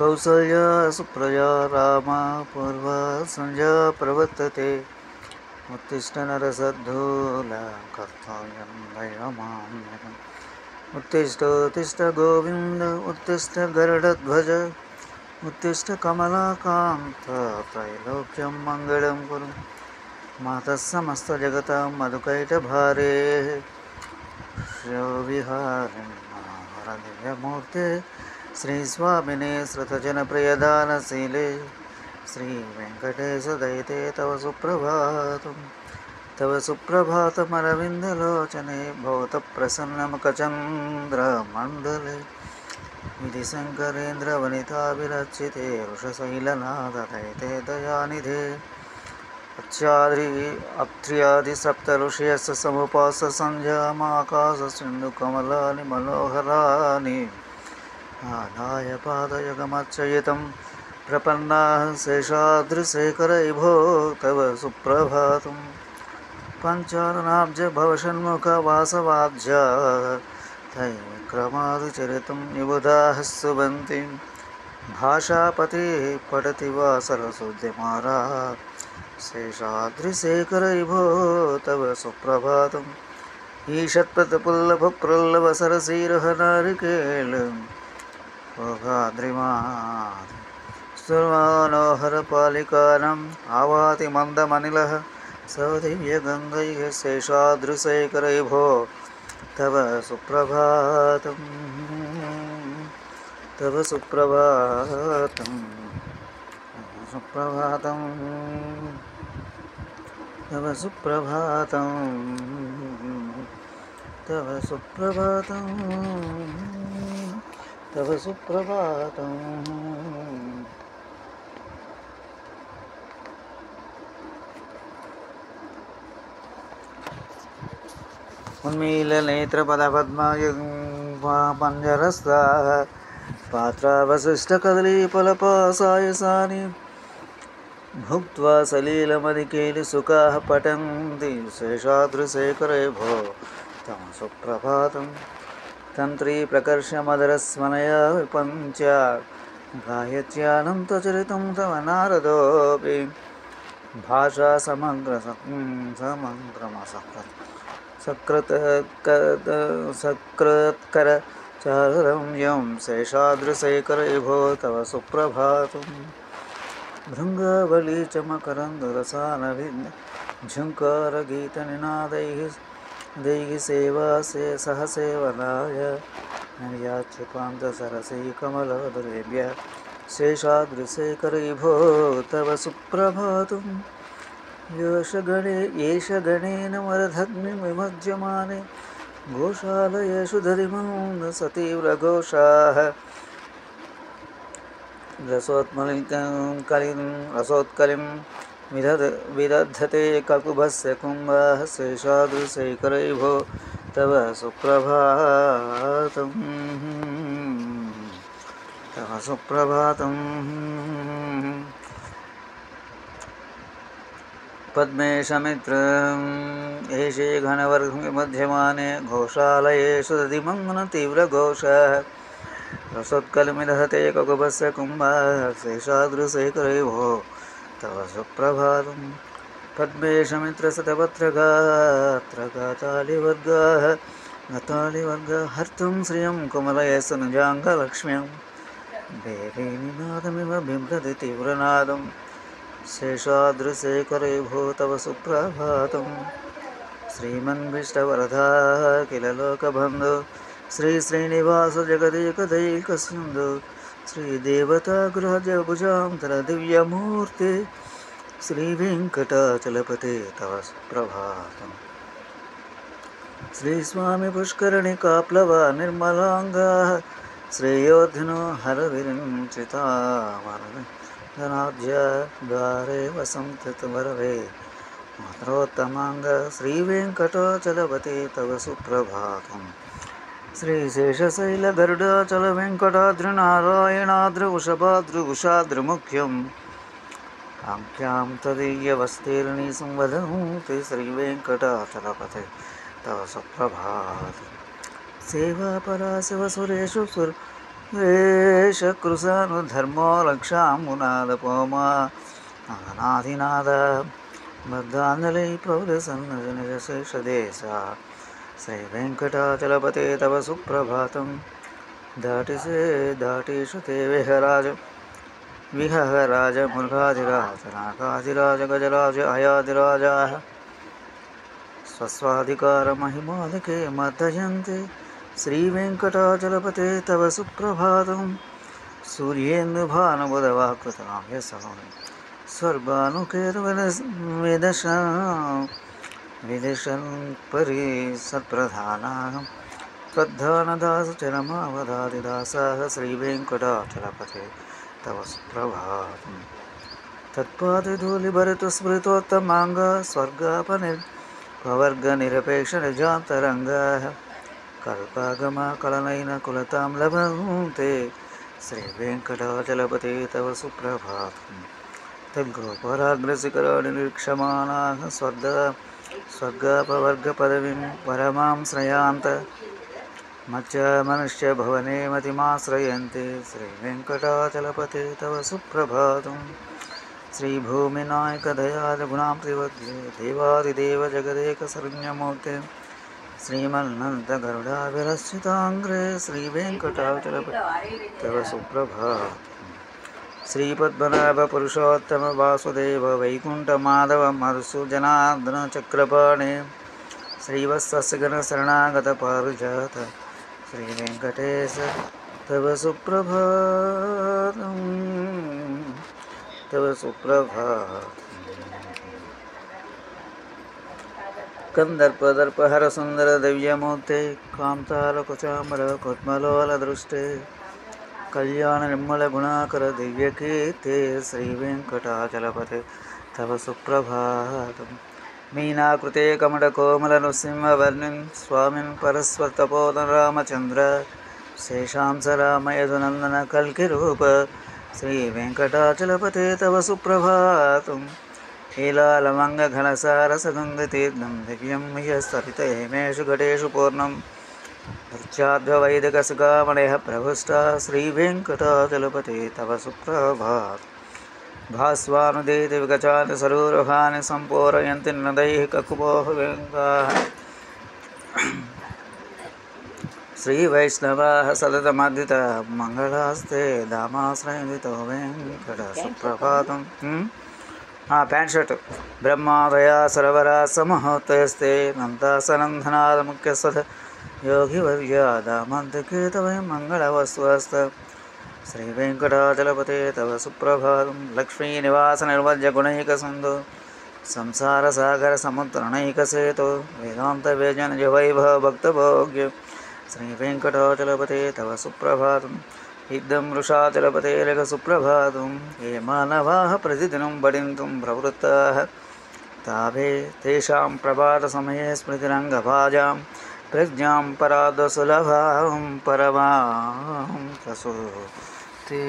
कौसल्या सुप्रजा रामा पूर्वा संध्या प्रवर्तते उत्तिष्ठ नरसद्धूला कर्तव्यं दैवमान्यकम् उत्तिष्ठ उत्तिष्ठ गोविन्द उत्तिष्ठ गरुडध्वज उत्तिष्ठ कमलाकान्त त्रैलोक्यं मङ्गलं कुरु मातः समस्तजगतां मधुकैटभारे श्रियविहारिण्यमूर्ते श्रीस्वामिने श्रुतजनप्रियदानशीले श्रीवेङ्कटेशदयिते तव सुप्रभातं तव सुप्रभातमरविन्दलोचने भवतप्रसन्नमुखचन्द्रमण्डले विधिशङ्करेन्द्रवनिताभिरचिते वृषशैलनाददयिते दयानिधे अत्र्यादिसप्तऋषयस्य समुपास्य सञ्जामाकाशसिन्धुकमलानि मनोहराणि आदाय पादयुगमर्चयितं प्रपन्नाः शेषाद्रिशेखरैभो तव सुप्रभातं पञ्चाननाब्जभवषण्मुखवासवाब्जा तैक्रमादिचरितं निबुधाः सुबन्तिं भाषापते पठति वा सरस्वतीमाराः शेषाद्रिशेखरैभो तव सुप्रभातम् ईषत्प्रतपुल्लभप्रल्लवसरसीरुहनारिकेलं भोगाद्रिमात् सुरमानोहरपालिकानम् आवाति मन्दमनिलः सदिव्यगन्धैः शेषाद्रिशेखरैभो तव सुप्रभातम् तव सुप्रभातम् सुप्रभातम् तव सुप्रभातम् तव सुप्रभातम् तव सुप्रभातम् उन्मीलनेत्रपदपद्मयुग्मपञ्जरस्ताः पात्रावशिष्टकदलीफलपासायसानि भुक्त्वा सलीलमधिकेलिसुखाः पठन्ति शेषाद्रिशेखरैभो तव सुप्रभातं तन्त्रीप्रकर्षमदरस्मनया विपञ्च गायत्र्यानन्तचरितं तव नारदोऽपि भाषा सकृत्करचारुरं यं शेषाद्रिशेखरैभो तव सुप्रभातम् भृङ्गावली च मकरन्दरसानभिन्न झङ्कारगीतनिनादैः दैः सेवा से सहसेवनाय निर्याच्युतान्तसरसीकमलोदरेभ्यः शेषाद्रिशेखरैभो तव सुप्रभातम् येष गणेन वरधग्निविमज्यमाने गोशालयेषु दधिमन् सतीव्रघोषाः रसोत्कलिं विदधते ककुभस्य कुम्भाः शेषाद्रिशेखरैभो तव सुप्रभातम् तव सुप्रभातम् पद्मेशमित्रम् एषे घनवर्गमध्यमाने घोषालयेषु दधिमन् तीव्रघोषः रसोत्कलमिदहते ककुभस्य कुम्भाः शेषाद्रिशेखरैभो तव सुप्रभातम् पद्मेशमित्रशतपत्रगात्रगातालिवर्गाः गतालिवर्गाः हर्तुं श्रियं कुमलयस्य निजाङ्गलक्ष्म्यं देवीनिनादमिव बिभ्रति तीव्रनादं शेषाद्रिशेखरैभो तव सुप्रभातम् श्रीमन्विष्टवरदा किल लोकबन्धो श्रीश्रीनिवास जगदेकदैकसिन्धु श्रीदेवतागृहजभुजान्तरदिव्यमूर्ते श्रीवेङ्कटाचलपते तव सुप्रभातम् श्रीस्वामी पुष्करणिकाप्लवा निर्मलाङ्गाः श्रेयोधिनो हरविरिञ्चितामरधनाढ्या द्वारे वसन्तवरवे मातरोत्तमाङ्ग श्रीवेङ्कटाचलपते तव सुप्रभातम् श्रीशेषशैलगरुडाचलवेङ्कटाद्रिनारायणाद्रिवृषभाद्रिवृषाद्रिमुख्यम् आख्यां तदीयवस्तीर्णी संवदन्ति श्रीवेङ्कटाचलपते तव सुप्रभातम् सेवापरा शिवसुरेषु वेशकृशानुधर्मो रक्षामुनादपोमा नादनाधिनाद बद्धाञ्जलि प्रौढसन्नजनशेषदेशा श्रीवेङ्कटाचलपते तव सुप्रभातं दाटिषु ते विहराज मृगाधिराज नागाधिराज गजराज अयाधिराजाः स्वस्वाधिकारमहिमादिके मर्दयन्ते श्रीवेङ्कटाचलपते तव सुप्रभातं सूर्येन्दुभानुबुधवाकृतां यशः स्वर्गानुकेतुविदशन् परि सत्प्रधानाः प्रधानदासचरमावधादिदासाः श्रीवेङ्कटाचलपते तव सुप्रभातं तत्पादधूलिभरितस्मृतोत्तमाङ्ग स्वर्गापवर्गनिरपेक्षनिजान्तरङ्गाः कल्पागमकलनयनकुलतां लभन्ते श्रीवेङ्कटाचलपते तव सुप्रभातं तद्गोपराग्रशिखराणिरीक्षमाणाः स्वर्गापवर्गपदवीं परमां श्रयान्त मनुष्यभवने मतिमाश्रयन्ते श्रीवेङ्कटाचलपते तव सुप्रभातं श्रीभूमिनायकदयालगुणां त्रिवद्ये देवादिदेव जगदेकशरण्यमूर्ते श्रीमन्नन्तगरुडाभिरचिताङ्ग्रे श्रीवेङ्कटाचलपते तव सुप्रभातं श्रीपद्मनाभपुरुषोत्तम वासुदेव वैकुण्ठमाधव मधुसूदनार्दन चक्रपाणे श्रीवत्सगणशरणागतपारिजात श्रीवेङ्कटेश तव सुप्रभातं तव सुप्रभातं कंदर्पदर्पहर सुंदर दिव्यमूर्ते कांतारकुचाम्बर कुत्मलोलदृष्टे कल्याण निर्मल गुणाकर दिव्यकीर्ते श्रीवेङ्कटाचलपते तव सुप्रभातं मीनाकृते कमलकोमलनृसिंहवर्णिं स्वामिन् परस्वतपोतरामचन्द्र शेषांस रामयदुनन्दन कल्किरूप श्रीवेङ्कटाचलपते तव सुप्रभातं हीलालमङ्गघनसारसगङ्गतीर्थं दिव्यं यस्तरितहेमेषु घटेषु पूर्णं अर्चाद्वैदिकसुगामणयः प्रभुष्टा श्रीवेङ्कटाचलपते तव सुप्रभातं भास्वानुदेति विगचानि सरूरभानि सम्पूरयन्ति नदैः ककुपोः वेङ्गाः श्रीवैष्णवाः सततमर्दित मङ्गलास्ते दामाश्रयन्दितो वेङ्कट सुप्रभातं प्याण्ट् शर्ट् ब्रह्मादया सरवरा समहोत्तयस्ते नन्दासनन्दनाद मुख्यस्वथ योगिवर्या दामन्तके तव मङ्गलवस्वस्त श्रीवेङ्कटाचलपते तव सुप्रभातं लक्ष्मीनिवासनिर्वज्यगुणैकसिन्धु संसारसागरसमुद्रणैकसेतु वेदान्तवेजनजवैभव भक्तभोग्य श्रीवेङ्कटाचलपते तव सुप्रभातं इदं वृषाचलपते सुप्रभातं ये मानवाः प्रतिदिनं पठितुं प्रवृत्ताः ताभे तेषां प्रभातसमये स्मृतिरङ्गभाजां प्रज्ञां परादसुलभां परमां प्रसूते।